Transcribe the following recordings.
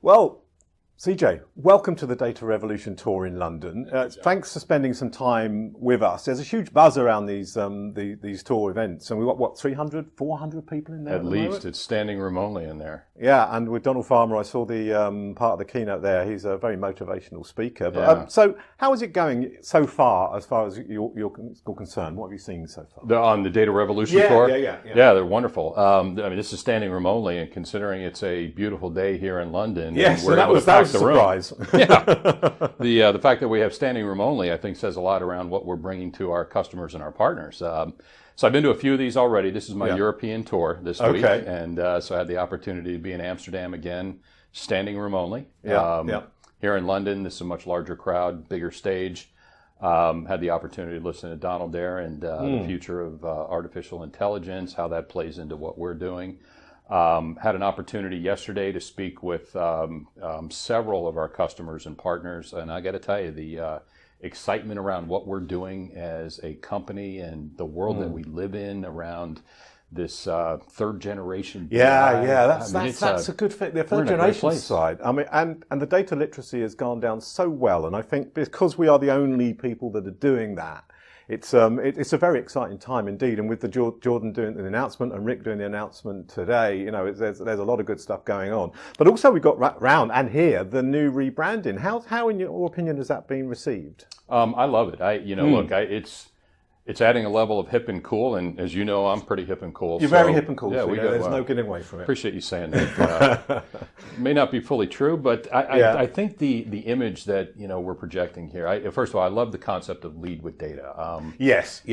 Well, CJ, welcome to the Data Revolution Tour in London. Thanks for spending some time with us. There's a huge buzz around these tour events, and we've got, what, 300, 400 people in there at least. It's standing room only in there. Yeah, and with Donald Farmer, I saw the part of the keynote there. He's a very motivational speaker. But, Yeah. So how is it going so far, as you're concerned? What have you seen so far? On the Data Revolution Tour? Yeah, they're wonderful. I mean, this is standing room only, and considering it's a beautiful day here in London, yes, we're that able was to pack a the room. surprise. Yeah, the fact that we have standing room only, I think, says a lot around what we're bringing to our customers and our partners. So I've been to a few of these already. This is my European tour this week, and so I had the opportunity to be in Amsterdam again, standing room only. Here in London, this is a much larger crowd, bigger stage. Had the opportunity to listen to Donald there and the future of artificial intelligence, how that plays into what we're doing. Had an opportunity yesterday to speak with several of our customers and partners, and I got to tell you, the excitement around what we're doing as a company and the world that we live in around this third generation. That's a good fit. The third generation side. I mean, and the data literacy has gone down so well, and I think because we are the only people that are doing that, it's a very exciting time indeed. And with the Jordan doing the announcement and Rick doing the announcement today, you know, there's a lot of good stuff going on. But also we've got round and here the new rebranding. How in your opinion has that been received? I love it. Look, it's adding a level of hip and cool, and as you know, I'm pretty hip and cool. You're very hip and cool. Yeah, so there's no getting away from it. Appreciate you saying that. May not be fully true, but I think the image that we're projecting here. First of all, I love the concept of lead with data. Yes.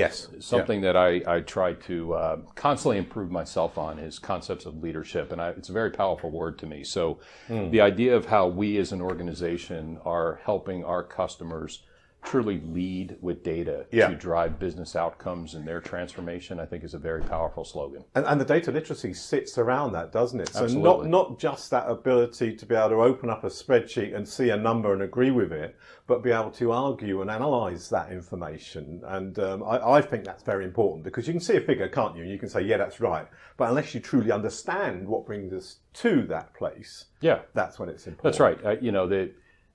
Something that I try to constantly improve myself on is concepts of leadership, and it's a very powerful word to me. So the idea of how we as an organization are helping our customers truly lead with data to drive business outcomes and their transformation, I think is a very powerful slogan. And the data literacy sits around that, doesn't it? So Absolutely. not just that ability to be able to open up a spreadsheet and see a number and agree with it, but be able to argue and analyse that information. And I think that's very important, because you can see a figure, can't you? You can say, yeah, that's right. But unless you truly understand what brings us to that place, that's when it's important. That's right.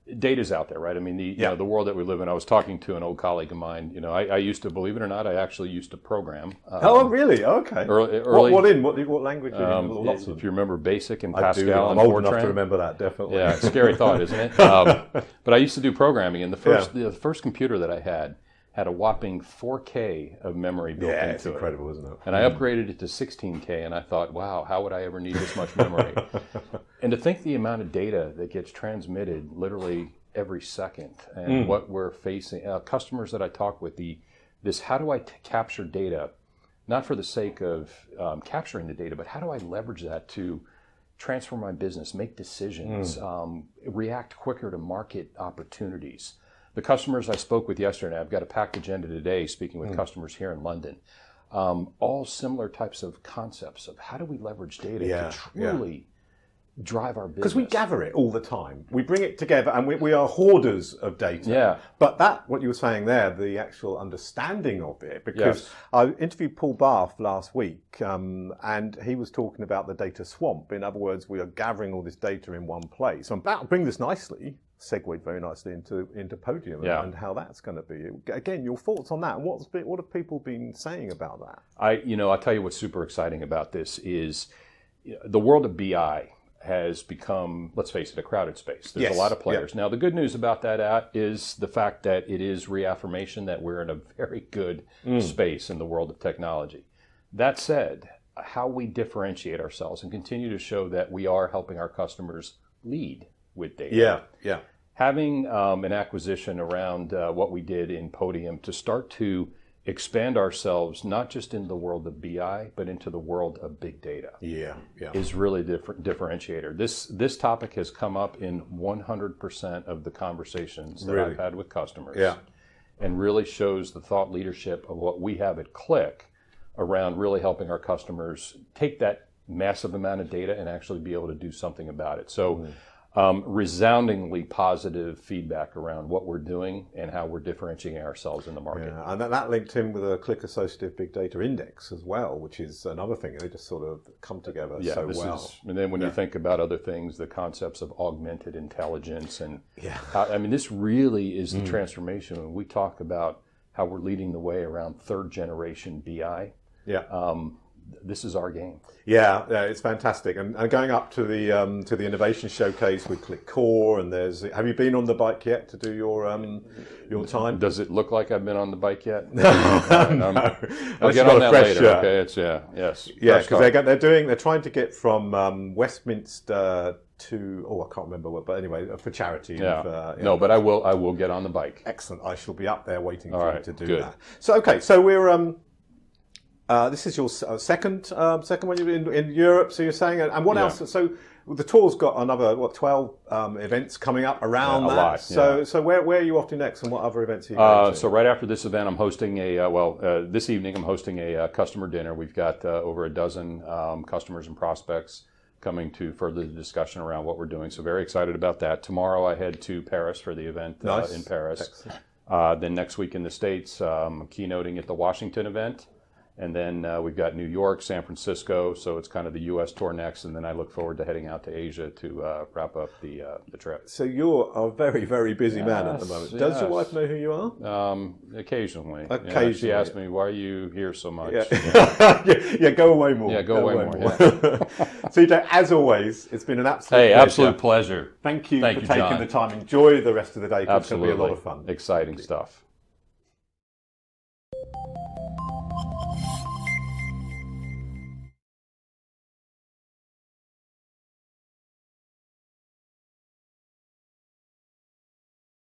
The data's out there, right? I mean, the world that we live in. I was talking to an old colleague of mine. I used to, believe it or not, I actually used to program. Oh, really? Okay. Early, what language? If you remember BASIC and Pascal, I'm and old Fortran. enough to remember that, definitely. Yeah, scary thought, isn't it? But I used to do programming, and the first computer that I had a whopping 4K of memory built into it. Yeah, it's incredible, isn't it? And I upgraded it to 16K, and I thought, wow, how would I ever need this much memory? And to think the amount of data that gets transmitted literally every second, and what we're facing, customers that I talk with, this how do I capture data, not for the sake of capturing the data, but how do I leverage that to transform my business, make decisions, react quicker to market opportunities. The customers I spoke with yesterday, I've got a packed agenda today speaking with customers here in London, all similar types of concepts of how do we leverage data to truly drive our business. Because we gather it all the time. We bring it together, and we are hoarders of data. Yeah. But what you were saying there, the actual understanding of it, because I interviewed Paul Barth last week, and he was talking about the data swamp. In other words, we are gathering all this data in one place. And that brings us nicely, segued very nicely into Podium and how that's going to be. Again, your thoughts on that, and what have people been saying about that? I'll tell you what's super exciting about this is the world of BI has become, let's face it, a crowded space. There's a lot of players. Now, the good news about that is the fact that it is reaffirmation that we're in a very good space in the world of technology. That said, how we differentiate ourselves and continue to show that we are helping our customers lead with data. Having an acquisition around what we did in Podium to start to expand ourselves, not just in the world of BI, but into the world of big data. Is really differentiator. This topic has come up in 100% of the conversations that I've had with customers. And really shows the thought leadership of what we have at Qlik around really helping our customers take that massive amount of data and actually be able to do something about it. So resoundingly positive feedback around what we're doing and how we're differentiating ourselves in the market. Yeah, and that linked in with a Qlik Associative Big Data Index as well, which is another thing. They just sort of come together so well. And then when you think about other things, the concepts of augmented intelligence and I mean, this really is the transformation. When we talk about how we're leading the way around third generation BI, this is our game. Yeah, it's fantastic. And going up to the innovation showcase with Qlik Core, and have you been on the bike yet to do your time? Does it look like I've been on the bike yet? No. I'll get on that later. Okay, it's yes. Yeah, because they're trying to get from Westminster to I can't remember what, but anyway, for charity. No, but I will get on the bike. Excellent. I shall be up there waiting for you to do that. So we're this is your second one in Europe. So you're saying, and what else? So the tour's got another 12 events coming up around that. Lot, so where are you off to next, and what other events are you going to? So right after this event, I'm hosting this evening I'm hosting a customer dinner. We've got over a dozen customers and prospects coming to further the discussion around what we're doing. So very excited about that. Tomorrow I head to Paris for the event in Paris. Then next week in the States, I'm keynoting at the Washington event. And then we've got New York, San Francisco, so it's kind of the U.S. tour next, and then I look forward to heading out to Asia to wrap up the trip. So you're a very, very busy man at the moment. Does your wife know who you are? Occasionally. She asks me, why are you here so much? Go away more. Yeah, go away more. CJ, as always, it's been an absolute pleasure. Absolute pleasure. Thank you for taking the time. Enjoy the rest of the day, because it's going to be a lot of fun. Exciting stuff.